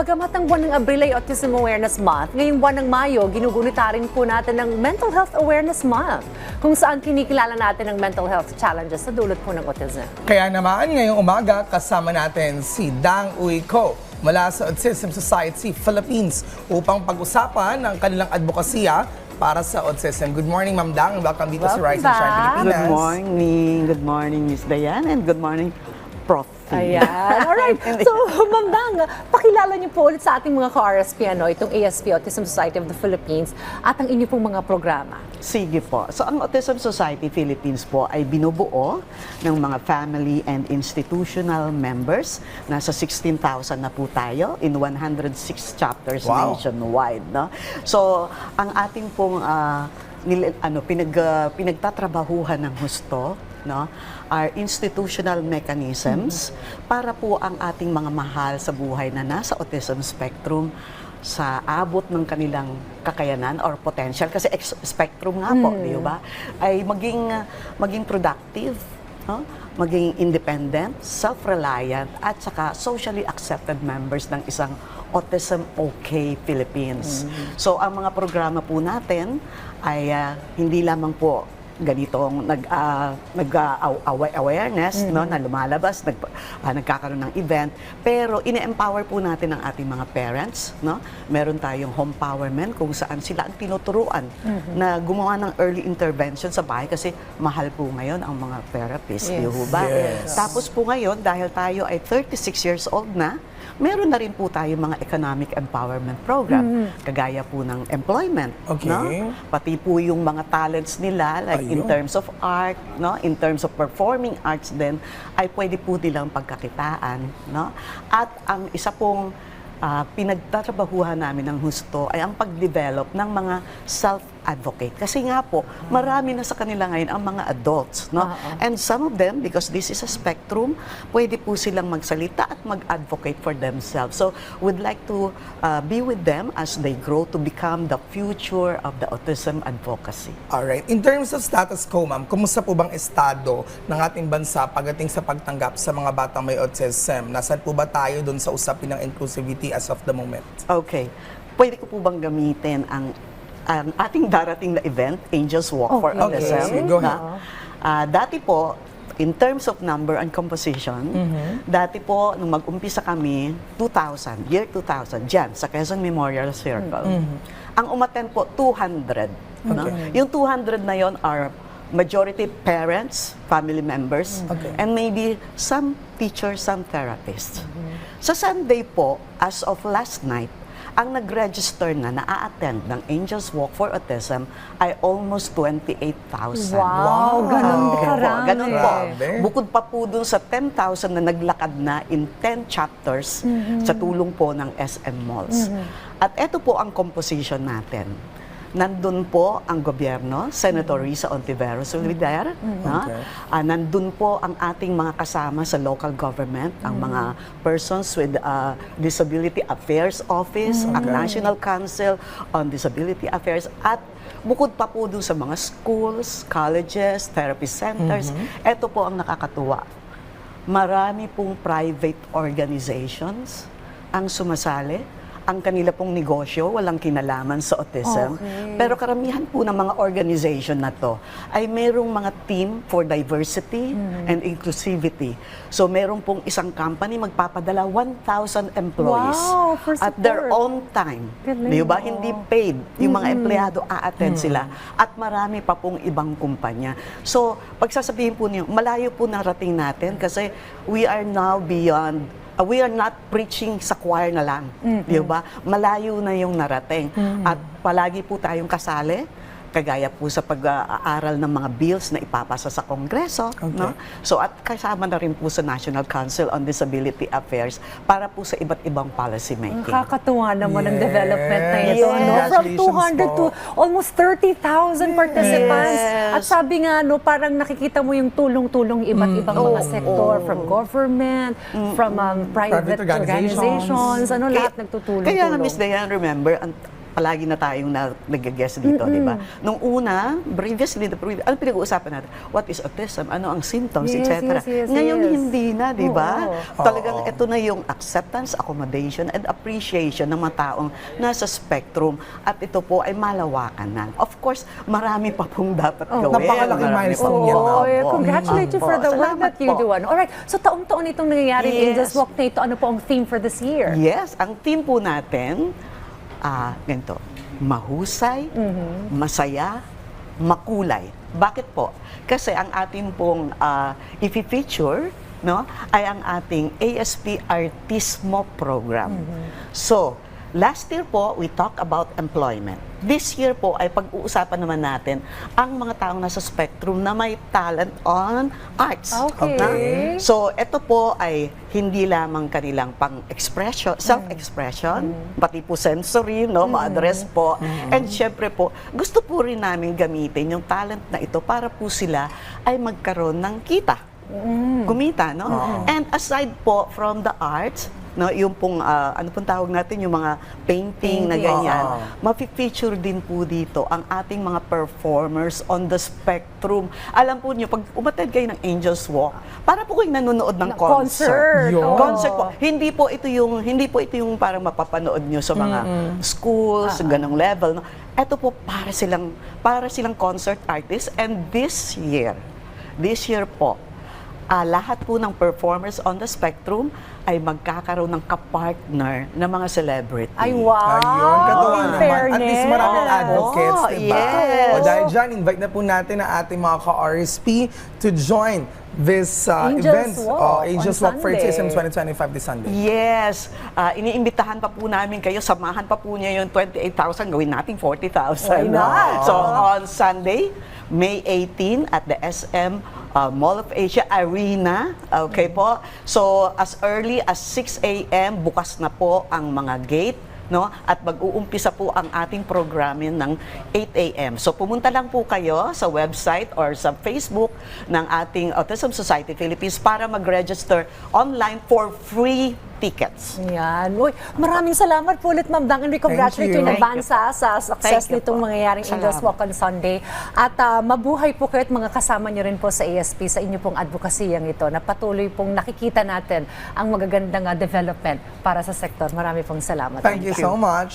Bagamat ang buwan ng Abril ay Autism Awareness Month, ngayong buwan ng Mayo, ginugunita rin po natin ng Mental Health Awareness Month, kung saan kinikilala natin ang mental health challenges sa dulot po ng autism. Kaya naman, ngayong umaga, kasama natin si Dang Uy Ko mula sa Autism Society Philippines upang pag-usapan ang kanilang advokasya para sa autism. Good morning, Ma'am Dang. Welcome dito sa Rise and Shine Pilipinas. Good morning. Good morning, Miss Diane, and good morning, Prof. Ayan. Alright. So, Ma'am Dang, pakilala niyo po ulit sa ating mga ka-RSP, itong ASP, Autism Society of the Philippines, at ang inyo pong mga programa. Sige po. So, ang Autism Society Philippines po ay binubuo ng mga family and institutional members. Nasa 16,000 na po tayo in 106 chapters nationwide. No? So, ang ating pong pinagtatrabahuhan ng husto, no, are institutional mechanisms para po ang ating mga mahal sa buhay na nasa autism spectrum sa abot ng kanilang kakayanan or potential, kasi spectrum nga po, di ba, ay maging productive, no? Maging independent, self-reliant, at saka socially accepted members ng isang Autism OK Philippines. So ang mga programa po natin ay hindi lamang po ganitong awareness, no, na lumalabas, nagkakaroon ng event, pero ine-empower po natin ang ating mga parents, no? Meron tayong homepowerment kung saan sila ang tinuturuan na gumawa ng early intervention sa bahay, kasi mahal po ngayon ang mga therapists, di ba? Yes. Tapos po ngayon, dahil tayo ay 36 years old na, meron na rin po tayo mga economic empowerment program, kagaya po ng employment, no? Pati po yung mga talents nila, like in terms of art, no, in terms of performing arts din, ay pwede po nilang pagkakitaan, no? At ang isa pong pinagtatrabahuhan namin ng husto ay ang pag-develop ng mga self-advocate. Kasi nga po, marami na sa kanila ngayon ang mga adults, no? And some of them, because this is a spectrum, pwede po silang magsalita at mag-advocate for themselves. So, we'd like to be with them as they grow to become the future of the autism advocacy. Alright. In terms of status quo, ma'am, kumusta po bang estado ng ating bansa pagdating sa pagtanggap sa mga batang may autism? Nasaan po ba tayo dun sa usapin ng inclusivity as of the moment? Okay. Pwede ko po bang gamitin ang ating darating na event, Angels Walk for Autism? Go ahead. Dati po, in terms of number and composition, dati po, nung mag-umpisa kami, year 2000, dyan, sa Quezon Memorial Circle, ang umattend po, 200. No? Yung 200 na yon are majority parents, family members, and maybe some teachers, some therapists. Sa Sunday po, as of last night, ang nag-register na a-attend ng Angels Walk for Autism ay almost 28,000. Wow, ganun karami. Ganun po. Bukod pa po dun sa 10,000 na naglakad na in 10 chapters sa tulong po ng SM Malls. At ito po ang composition natin. Nandun po ang gobyerno, Senator Risa Ontiveros Solider. Nandun po ang ating mga kasama sa local government, ang mga persons with Disability Affairs Office, ang National Council on Disability Affairs, at bukod pa po dun sa mga schools, colleges, therapy centers. Ito po ang nakakatuwa. Marami pong private organizations ang sumasali. Ang kanila pong negosyo, walang kinalaman sa autism. Pero karamihan po ng mga organization na to ay merong mga team for diversity and inclusivity. So meron pong isang company magpapadala 1,000 employees at their own time. Di ba? Hindi paid. Yung mga empleyado a-attend sila. At marami pa pong ibang kumpanya. So pagsasabihin po niyo, malayo po narating natin kasi we are now beyond. We are not preaching sa choir na lang, di ba? Malayo na yung narating. At palagi po tayong kasali, kagaya po sa pag-aaral ng mga bills na ipapasa sa Kongreso. No? So at kasama na rin po sa National Council on Disability Affairs para po sa iba't ibang policy making. Nakakatuwa naman ang development na ito. From 200 to almost 30,000 participants. At sabi nga, parang nakikita mo yung tulong-tulong iba't ibang mga sektor, from government, from private organizations, lahat nagtutulong. Kaya nga, Miss Diane, remember, palagi na tayong nag-guest dito, di ba? Nung una, previously, ano pinag-uusapan natin? What is autism? Ano ang symptoms, Yes, etc. yes, yes, Ngayon, yes. hindi na, di ba? Oo. Talagang ito na yung acceptance, accommodation, and appreciation ng mga taong nasa spectrum. At ito po ay malawakan na. Of course, marami pa pong dapat gawin. Napakalaking Marami milestone pa yan, po. ma'am. yeah, congratulate you for the work Salamat that you po. do. Alright, so taon-taon itong nangyayari in Yes. Angels Walk na ito. Ano po ang theme for this year? Yes, ang team po natin, ganito, mahusay, masaya, makulay. Bakit po? Kasi ang ating pong i-feature, no, ay ang ating ASP Artismo program. So, last year po, we talk about employment. This year po ay pag-uusapan naman natin ang mga taong nasa spectrum na may talent on arts. Okay. Na? So, ito po ay hindi lamang kanilang pang-expression, self-expression, pati po sensory, no, ma-address po. And syempre po, gusto po rin namin gamitin yung talent na ito para po sila ay magkaroon ng kita. Kumita, no? And aside po from the arts, no, yung pong, ano pong tawag natin, yung mga painting na ganyan, mapi-feature din po dito ang ating mga performers on the spectrum. Alam po niyo, pag umattend kayo ng Angels Walk, para po kayong nanonood ng concert. Yun. Concert po. Hindi po ito yung parang mapapanood niyo sa mga schools, ganong level. No? Ito po para silang concert artists, and this year po, lahat po ng performers on the spectrum ay magkakaroon ng kapartner na mga celebrity. Ay, wow! Ayun, katuwa In naman. fairness. At least maraming advocates, diba? yes. O dahil dyan, invite na po natin ang ating mga ka-RSP to join this Angels event. Walk Angels on Walk for Autism Sunday. 2025 this Sunday. Yes. Iniimbitahan pa po namin kayo, samahan pa po niya yung 28,000, gawin nating 40,000. Why not? So on Sunday, May 18 at the SM Mall of Asia Arena. Okay po. So as early as 6 a.m. bukas na po ang mga gate, no? At mag-uumpisa po ang ating programin ng 8 a.m. So pumunta lang po kayo sa website or sa Facebook ng ating Autism Society Philippines para mag-register online for free tickets. Yan. Uy, maraming salamat po ulit, Ma'am Dang. And we congratulate you in Thank advance sa success Thank you nitong po. mangyayaring Angels Salamat. Walk on Sunday. At mabuhay po kayo at mga kasama niyo rin po sa ASP sa inyo pong advokasiyang ito na patuloy pong nakikita natin ang magagandang development para sa sektor. Marami pong salamat. Thank you so much.